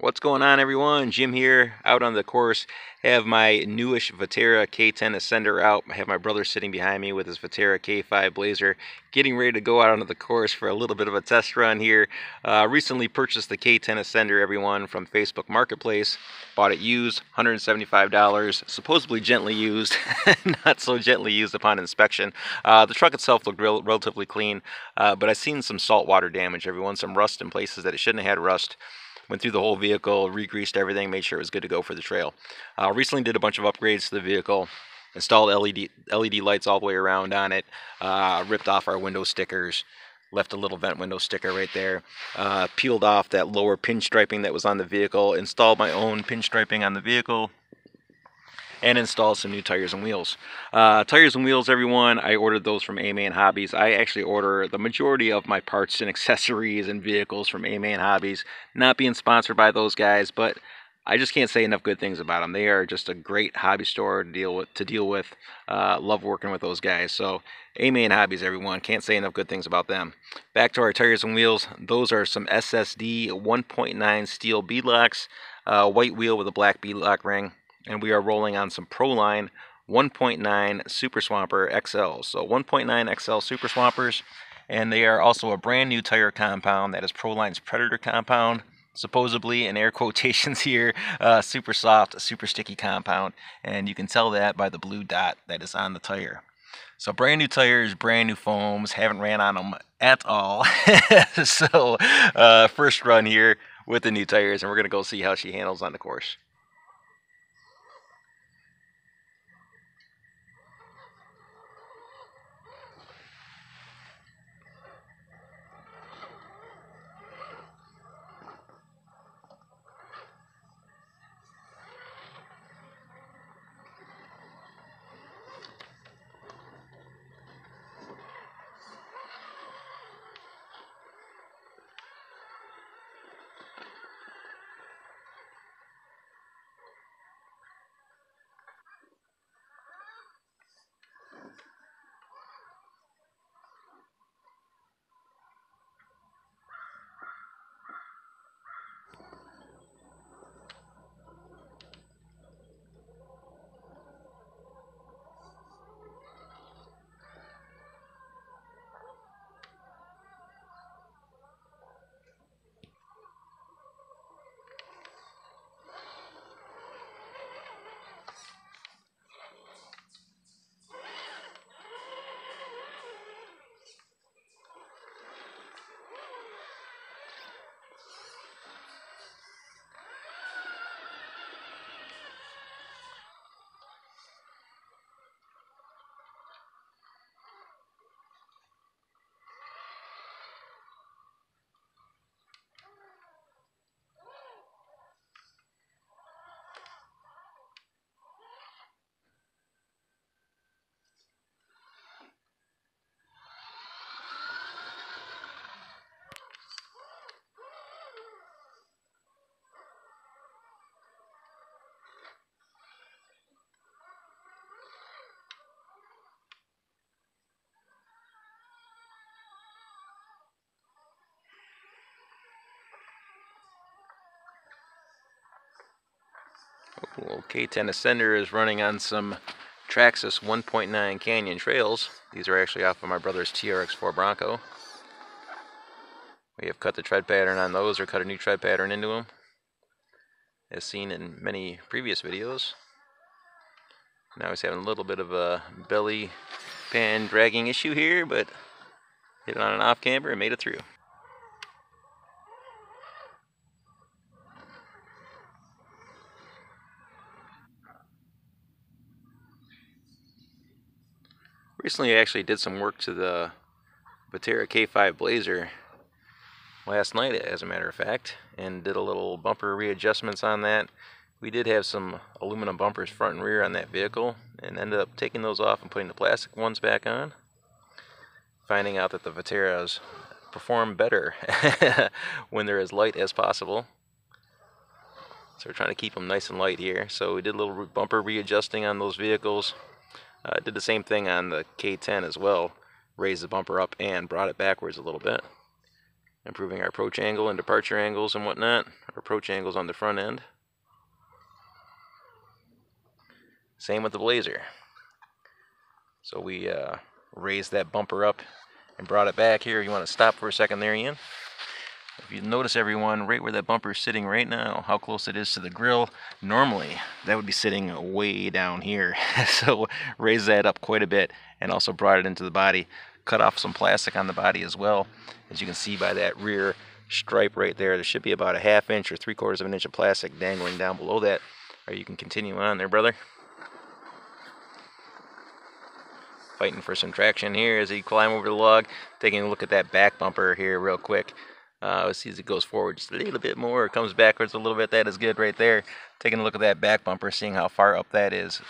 What's going on, everyone? Jim here, out on the course. Have my newish Vaterra K10 Ascender out. I have my brother sitting behind me with his Vaterra K5 Blazer, getting ready to go out onto the course for a little bit of a test run here. Recently purchased the K10 Ascender, everyone, from Facebook Marketplace. Bought it used, $175, supposedly gently used, not so gently used upon inspection. The truck itself looked relatively clean, but I've seen some saltwater damage, everyone, some rust in places that it shouldn't have had rust. Went through the whole vehicle, re-greased everything, made sure it was good to go for the trail. Recently did a bunch of upgrades to the vehicle, installed LED lights all the way around on it, ripped off our window stickers, left a little vent window sticker right there, peeled off that lower pinstriping that was on the vehicle, installed my own pinstriping on the vehicle, and install some new tires and wheels. Tires and wheels, everyone, I ordered those from A-Man Hobbies. I actually order the majority of my parts and accessories and vehicles from A-Man Hobbies. Not being sponsored by those guys, but I just can't say enough good things about them. They are just a great hobby store to deal with. Love working with those guys. So A-Man Hobbies, everyone. Can't say enough good things about them. Back to our tires and wheels. Those are some SSD 1.9 steel beadlocks. White wheel with a black beadlock ring. And we are rolling on some Proline 1.9 Super Swamper XL. So 1.9 XL Super Swampers, and they are also a brand new tire compound that is Proline's Predator compound. Supposedly, in air quotations here, super soft, super sticky compound, and you can tell that by the blue dot that is on the tire. So brand new tires, brand new foams, haven't ran on them at all. So first run here with the new tires, and we're going to go see how she handles on the course. Well, K10 Ascender is running on some Traxxas 1.9 Canyon trails. These are actually off of my brother's TRX4 Bronco. We have cut the tread pattern on those, or cut a new tread pattern into them, as seen in many previous videos. Now he's having a little bit of a belly pan dragging issue here, but hit it on an off camber and made it through. Recently I actually did some work to the Vaterra K5 Blazer last night, as a matter of fact, and did a little bumper readjustments on that. We did have some aluminum bumpers front and rear on that vehicle, and ended up taking those off and putting the plastic ones back on, finding out that the Vaterras perform better when they're as light as possible. So we're trying to keep them nice and light here. So we did a little bumper readjusting on those vehicles. Did the same thing on the K10 as well. Raised the bumper up and brought it backwards a little bit. improving our approach angle and departure angles and whatnot. Our approach angles on the front end. Same with the Blazer. So we raised that bumper up and brought it back here. You want to stop for a second there, Ian? If you notice, everyone, right where that bumper is sitting right now, how close it is to the grill, normally that would be sitting way down here. So raise that up quite a bit and also brought it into the body. Cut off some plastic on the body as well. As you can see by that rear stripe right there, there should be about a 1/2 inch or 3/4 of an inch of plastic dangling down below that. Or you can continue on there, brother. Fighting for some traction here as he climb over the log. Taking a look at that back bumper here real quick. Let's see as it goes forward just a little bit more, or comes backwards a little bit. That is good right there. Taking a look at that back bumper, seeing how far up that is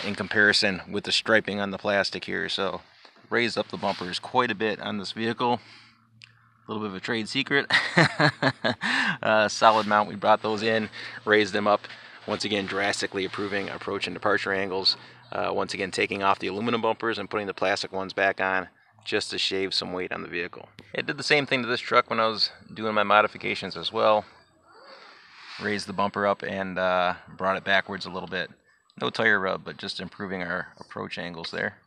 in comparison with the striping on the plastic here. So raised up the bumpers quite a bit on this vehicle. A little bit of a trade secret. Solid mount, we brought those in, raised them up. Once again, drastically improving approach and departure angles. Once again, taking off the aluminum bumpers and putting the plastic ones back on, just to shave some weight on the vehicle. It did the same thing to this truck when I was doing my modifications as well. Raised the bumper up and brought it backwards a little bit. No tire rub, but just improving our approach angles there.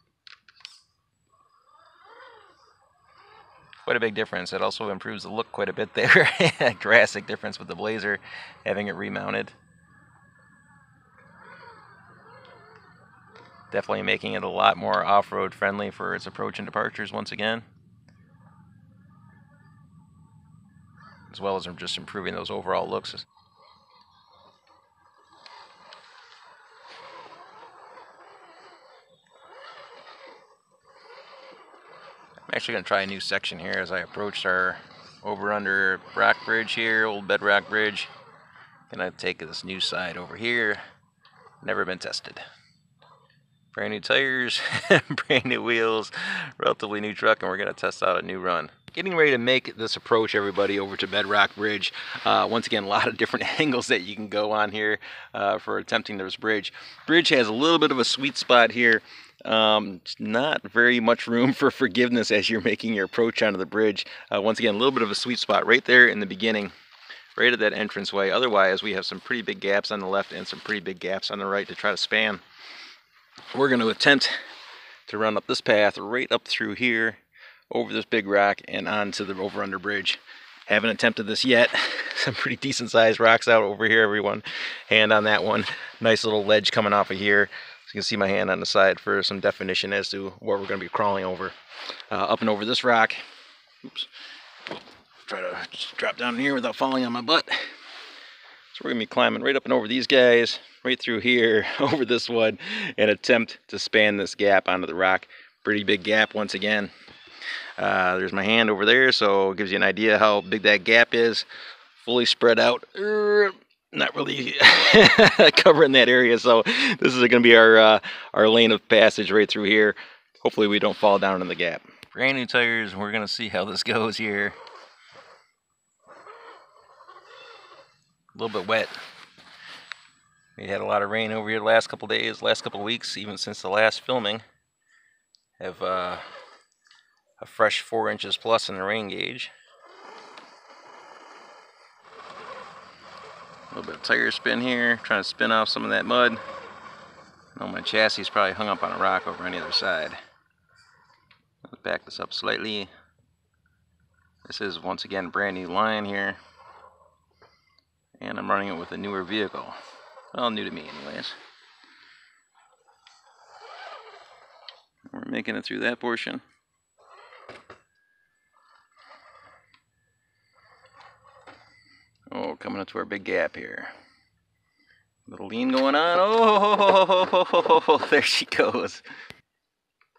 Quite a big difference. It also improves the look quite a bit there. Drastic difference with the Blazer, having it remounted. Definitely making it a lot more off-road friendly for its approach and departures once again. As well as just improving those overall looks. I'm actually going to try a new section here as I approach our over-under rock bridge here, old bedrock bridge. Gonna take this new side over here. Never been tested. Brand new tires, brand new wheels, relatively new truck, and we're going to test out a new run. Getting ready to make this approach, everybody, over to Bedrock Bridge. Once again, a lot of different angles that you can go on here for attempting this bridge. Bridge has a little bit of a sweet spot here. Not very much room for forgiveness as you're making your approach onto the bridge. Once again, a little bit of a sweet spot right there in the beginning, right at that entranceway. Otherwise, we have some pretty big gaps on the left and some pretty big gaps on the right to try to span. We're going to attempt to run up this path right up through here, over this big rock, and onto the over-under bridge. Haven't attempted this yet. Some pretty decent sized rocks out over here, everyone. Hand on that one. Nice little ledge coming off of here. So you can see my hand on the side for some definition as to what we're going to be crawling over. Up and over this rock. Oops. Try to just drop down here without falling on my butt. So we're going to be climbing right up and over these guys, right through here, over this one, and attempt to span this gap onto the rock. Pretty big gap once again. There's my hand over there, so it gives you an idea how big that gap is. Fully spread out. Not really covering that area, so this is going to be our lane of passage right through here. Hopefully we don't fall down in the gap. Brand new tires, we're going to see how this goes here. A little bit wet. We had a lot of rain over here the last couple days, last couple weeks, even since the last filming. Have a fresh 4 inches plus in the rain gauge. A little bit of tire spin here, trying to spin off some of that mud. I know my chassis is probably hung up on a rock over on the other side. Let's back this up slightly. This is once again a brand new line here. And I'm running it with a newer vehicle. Well, new to me anyways. We're making it through that portion. Oh, coming up to our big gap here. Little lean going on. Oh, there she goes.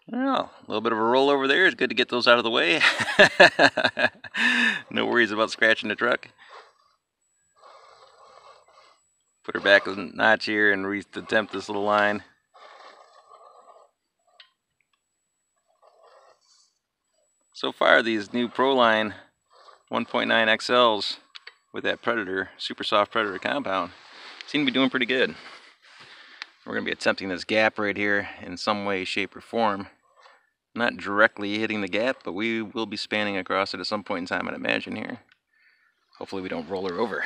Well, a little bit of a roll over there. It's good to get those out of the way. No worries about scratching the truck. Put her back a notch here and attempt this little line. So far, these new Proline 1.9 XLs with that Predator, super soft Predator compound, seem to be doing pretty good. We're going to be attempting this gap right here in some way, shape, or form. Not directly hitting the gap, but we will be spanning across it at some point in time, I'd imagine here. Hopefully we don't roll her over.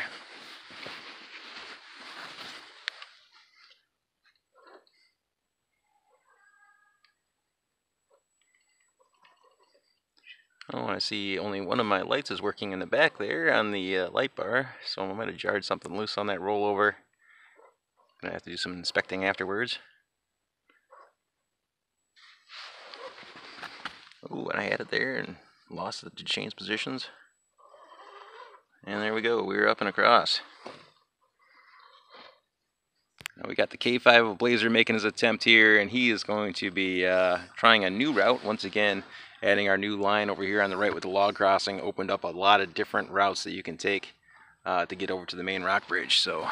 Oh, I see only one of my lights is working in the back there on the light bar, so I might have jarred something loose on that rollover. Gonna have to do some inspecting afterwards. Oh, and I had it there and lost it to change positions. And there we go, we were up and across. Now we got the K5 Blazer making his attempt here, and he is going to be trying a new route once again. Adding our new line over here on the right with the log crossing opened up a lot of different routes that you can take to get over to the main rock bridge. So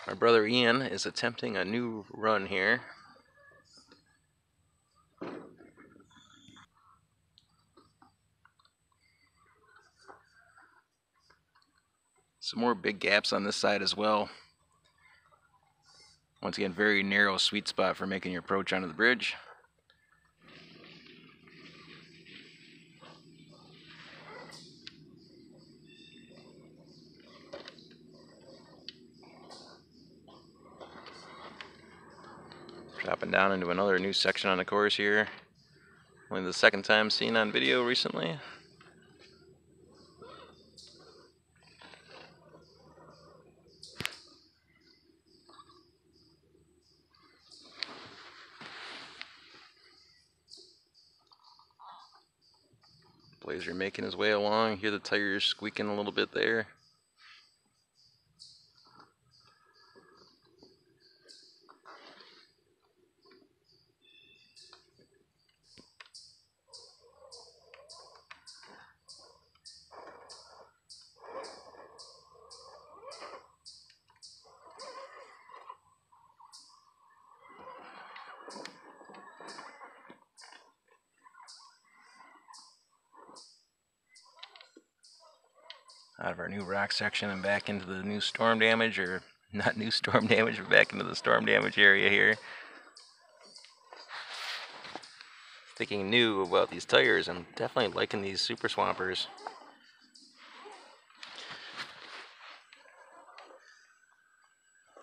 my brother Ian is attempting a new run here. Some more big gaps on this side as well. Once again, very narrow sweet spot for making your approach onto the bridge. Dropping down into another new section on the course here. Only the second time seen on video recently. Blazer making his way along. Hear the tires squeaking a little bit there. Out of our new rock section and back into the new storm damage, or not new storm damage, but back into the storm damage area here. Thinking new about these tires, I'm definitely liking these Super Swampers.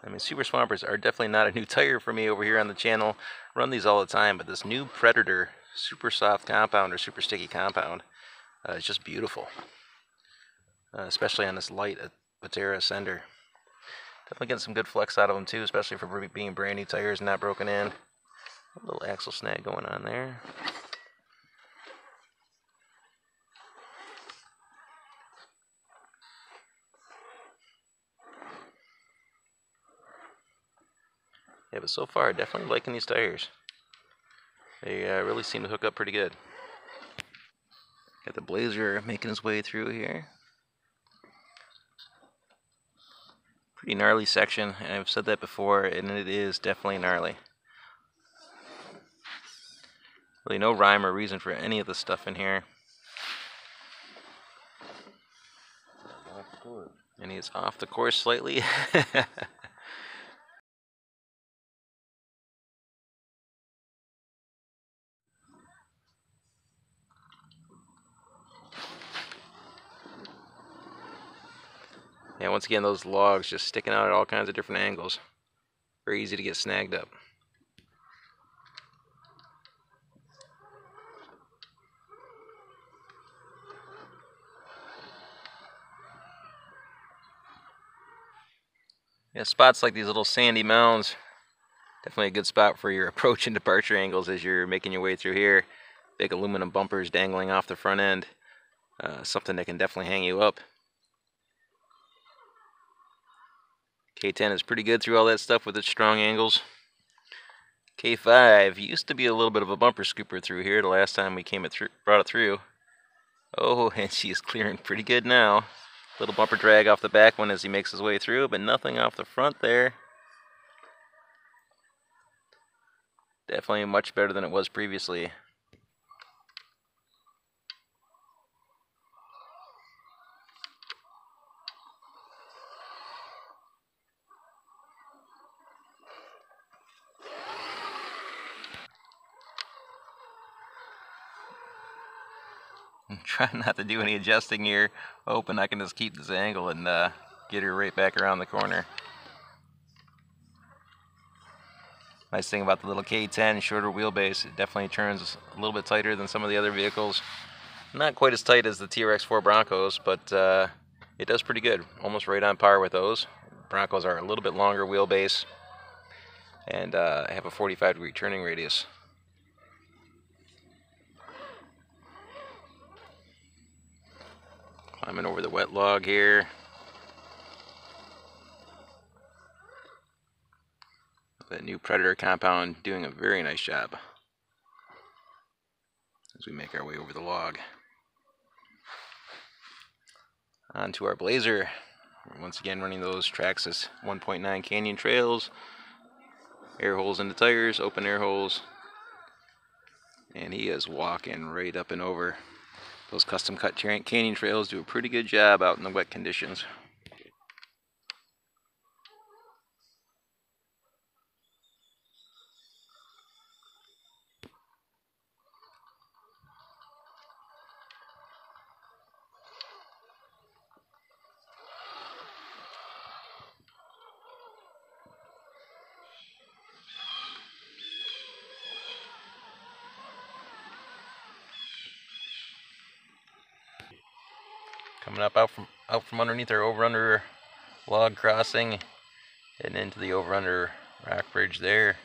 I mean, Super Swampers are definitely not a new tire for me over here on the channel. Run these all the time, but this new Predator super soft compound or super sticky compound is just beautiful. Especially on this light Vaterra Ascender. Definitely getting some good flex out of them too, especially for being brand new tires and not broken in. A little axle snag going on there. Yeah, but so far, definitely liking these tires. They really seem to hook up pretty good. Got the Blazer making his way through here. Pretty gnarly section, and I've said that before, and it is definitely gnarly. Really no rhyme or reason for any of the stuff in here. And he's off the course slightly. Yeah, once again, those logs just sticking out at all kinds of different angles. Very easy to get snagged up. Yeah, spots like these little sandy mounds, definitely a good spot for your approach and departure angles as you're making your way through here. Big aluminum bumpers dangling off the front end. Something that can definitely hang you up. K10 is pretty good through all that stuff with its strong angles. K5 used to be a little bit of a bumper scooper through here the last time we brought it through. Oh, and she's clearing pretty good now. Little bumper drag off the back one as he makes his way through, but nothing off the front there. Definitely much better than it was previously. Trying not to do any adjusting here, hoping I can just keep this angle and get her right back around the corner. Nice thing about the little K10, shorter wheelbase, it definitely turns a little bit tighter than some of the other vehicles. Not quite as tight as the TRX4 Broncos, but it does pretty good, almost right on par with those. Broncos are a little bit longer wheelbase and have a 45-degree turning radius. Climbing over the wet log here. The new Predator compound doing a very nice job as we make our way over the log. On to our Blazer. We're once again running those Traxxas 1.9 Canyon trails. Air holes in the tires, open air holes. And he is walking right up and over. Those custom cut canyon trails do a pretty good job out in the wet conditions. Coming up out from underneath our over-under log crossing, heading into the over-under rock bridge there.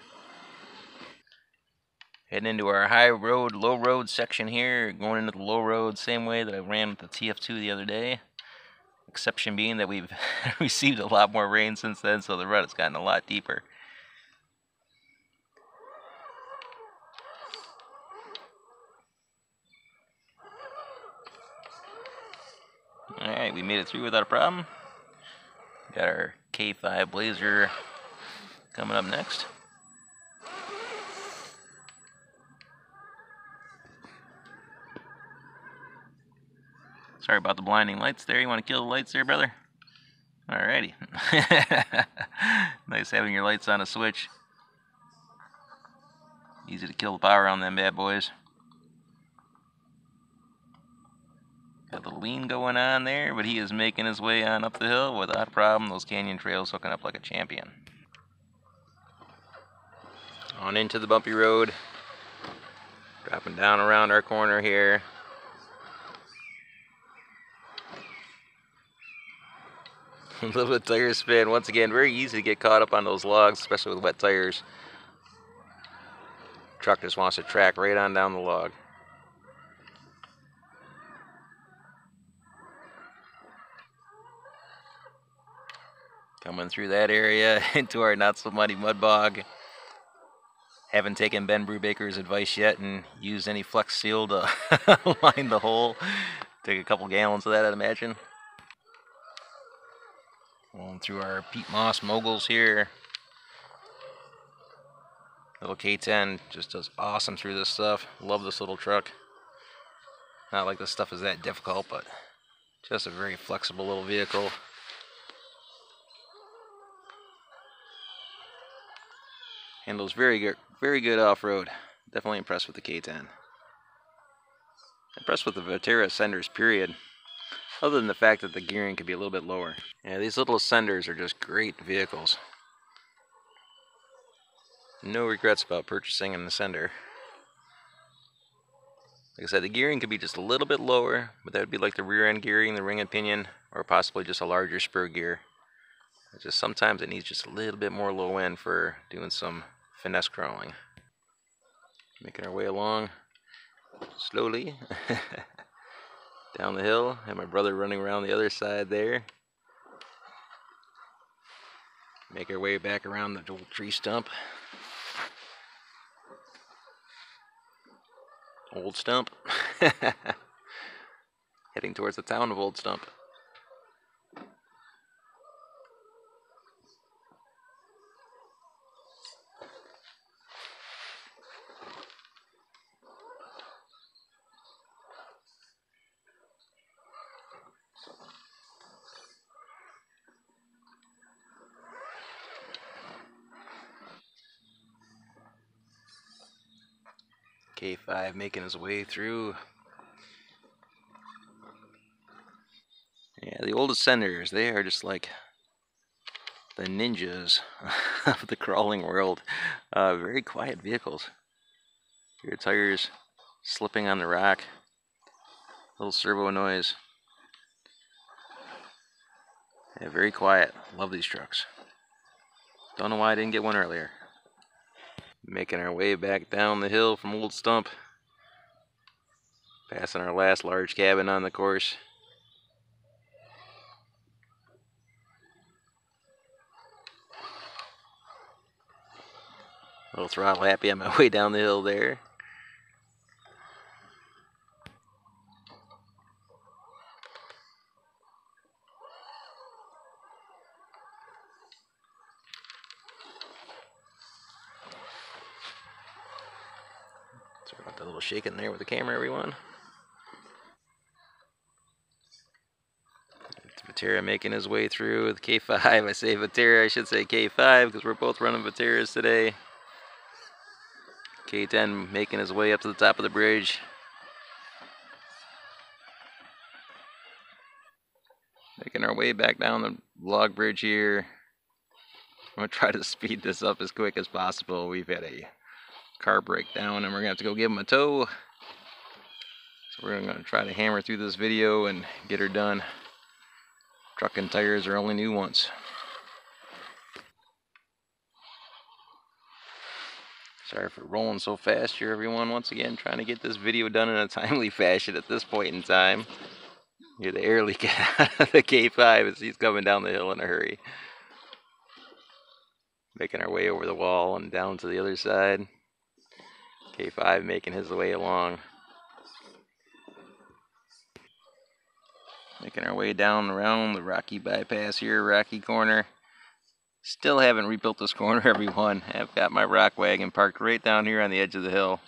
Heading into our high road, low road section here, going into the low road same way that I ran with the TF2 the other day. Exception being that we've received a lot more rain since then, so the rut has gotten a lot deeper. Alright, we made it through without a problem. Got our K5 Blazer coming up next. Sorry about the blinding lights there. You want to kill the lights there, brother? Alrighty. Nice having your lights on a switch. Easy to kill the power on them bad boys. Got the lean going on there, but he is making his way on up the hill without a problem. Those canyon trails hooking up like a champion. On into the bumpy road. Dropping down around our corner here. A little bit of tire spin. Once again, very easy to get caught up on those logs, especially with wet tires. Truck just wants to track right on down the log. Coming through that area into our not so muddy mud bog. Haven't taken Ben Brubaker's advice yet and used any flex seal to line the hole. Take a couple gallons of that, I'd imagine. Going through our Pete Moss moguls here. Little K10 just does awesome through this stuff. Love this little truck. Not like this stuff is that difficult, but just a very flexible little vehicle. Handles very good off-road. Definitely impressed with the K10. Impressed with the Vaterra Ascenders, period. Other than the fact that the gearing could be a little bit lower. Yeah, these little Ascenders are just great vehicles. No regrets about purchasing an Ascender. Like I said, the gearing could be just a little bit lower, but that would be like the rear end gearing, the ring and pinion, or possibly just a larger spur gear. It's just sometimes it needs just a little bit more low end for doing some finesse crawling. Making our way along slowly down the hill, and my brother running around the other side there. Make our way back around the old tree stump. Old Stump. Heading towards the town of Old Stump. K5 making his way through. Yeah, the old Ascenders, they are just like the ninjas of the crawling world. Very quiet vehicles. Your tires slipping on the rock. Little servo noise. Yeah, very quiet. Love these trucks. Don't know why I didn't get one earlier. Making our way back down the hill from Old Stump. Passing our last large cabin on the course. A little throttle happy on my way down the hill there. Sorry about that little shaking there with the camera, everyone. It's Vaterra making his way through the K5. I say Vaterra, I should say K5 because we're both running Vaterras today. K10 making his way up to the top of the bridge. Making our way back down the log bridge here. I'm going to try to speed this up as quick as possible. We've had a car breakdown and we're going to have to go give him a tow. So we're going to try to hammer through this video and get her done. Truck and tires are only new once. Sorry for rolling so fast here, everyone. Once again, trying to get this video done in a timely fashion at this point in time. Hear the air leak out of the K5 as he's coming down the hill in a hurry. Making our way over the wall and down to the other side. K5 making his way along. Making our way down around the rocky bypass here, rocky corner. Still haven't rebuilt this corner, everyone. I've got my rock wagon parked right down here on the edge of the hill.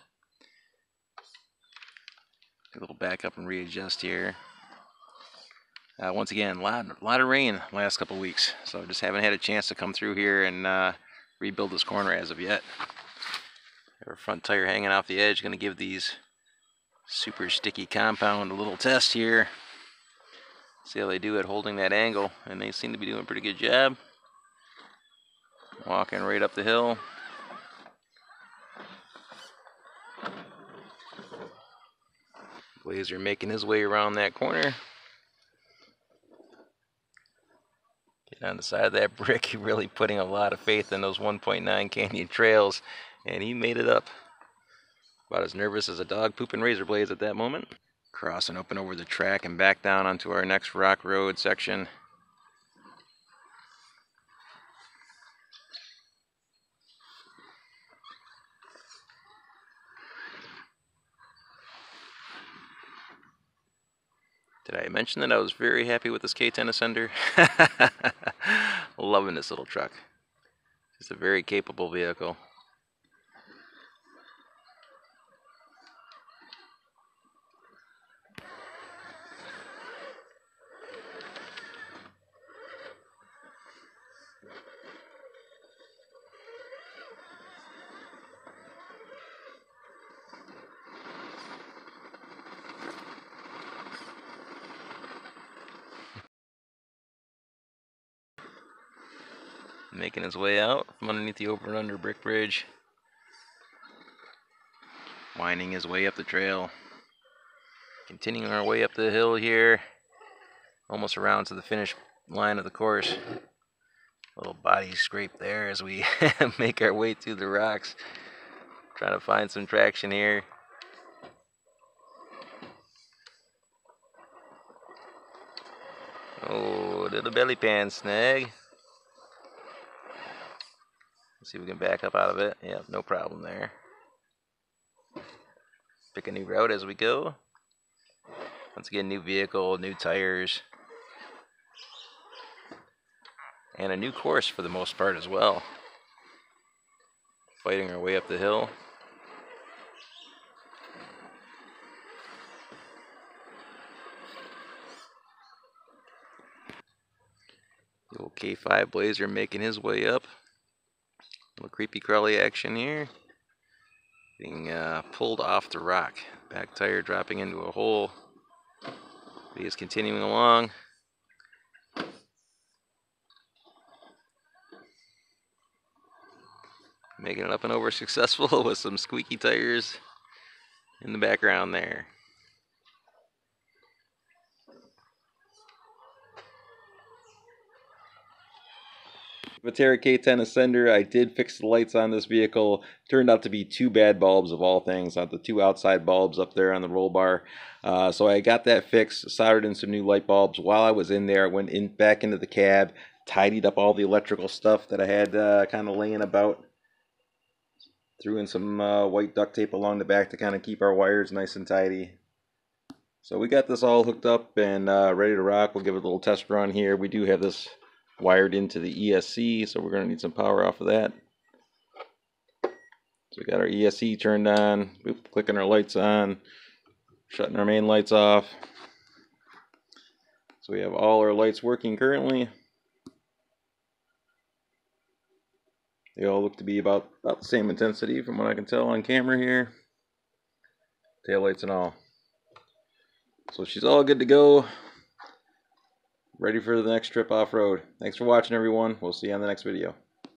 A little back up and readjust here. Once again, a lot of rain last couple weeks, so just haven't had a chance to come through here and rebuild this corner as of yet. Our front tire hanging off the edge. Going to give these super sticky compound a little test here. See how they do at holding that angle, and they seem to be doing a pretty good job. Walking right up the hill. Blazer making his way around that corner. Getting on the side of that brick, really putting a lot of faith in those 1.9 Canyon trails, and he made it up. About as nervous as a dog pooping razor blades at that moment. Crossing up and over the track and back down onto our next rock road section. Did I mention that I was very happy with this K10 Ascender? Loving this little truck. It's a very capable vehicle. Making his way out from underneath the over and under brick bridge. Winding his way up the trail. Continuing our way up the hill here. Almost around to the finish line of the course. Little body scrape there as we make our way through the rocks. Trying to find some traction here. Oh, did a belly pan snag. Let's see if we can back up out of it. Yeah, no problem there. Pick a new route as we go. Once again, new vehicle, new tires. And a new course for the most part as well. Fighting our way up the hill. The old K5 Blazer making his way up. A little creepy crawly action here. Being pulled off the rock. Back tire dropping into a hole. He is continuing along. Making it up and over successful with some squeaky tires in the background there. Vaterra K10 Ascender, I did fix the lights on this vehicle. Turned out to be two bad bulbs of all things, not the two outside bulbs up there on the roll bar. So I got that fixed, soldered in some new light bulbs. While I was in there, I went back into the cab, tidied up all the electrical stuff that I had kind of laying about. Threw in some white duct tape along the back to kind of keep our wires nice and tidy. So we got this all hooked up and ready to rock. We'll give it a little test run here. We do have this wired into the ESC, so we're going to need some power off of that. So we got our ESC turned on, clicking our lights on, shutting our main lights off. So we have all our lights working currently. They all look to be about the same intensity from what I can tell on camera here. Tail lights and all. So she's all good to go. Ready for the next trip off-road. Thanks for watching, everyone. We'll see you on the next video.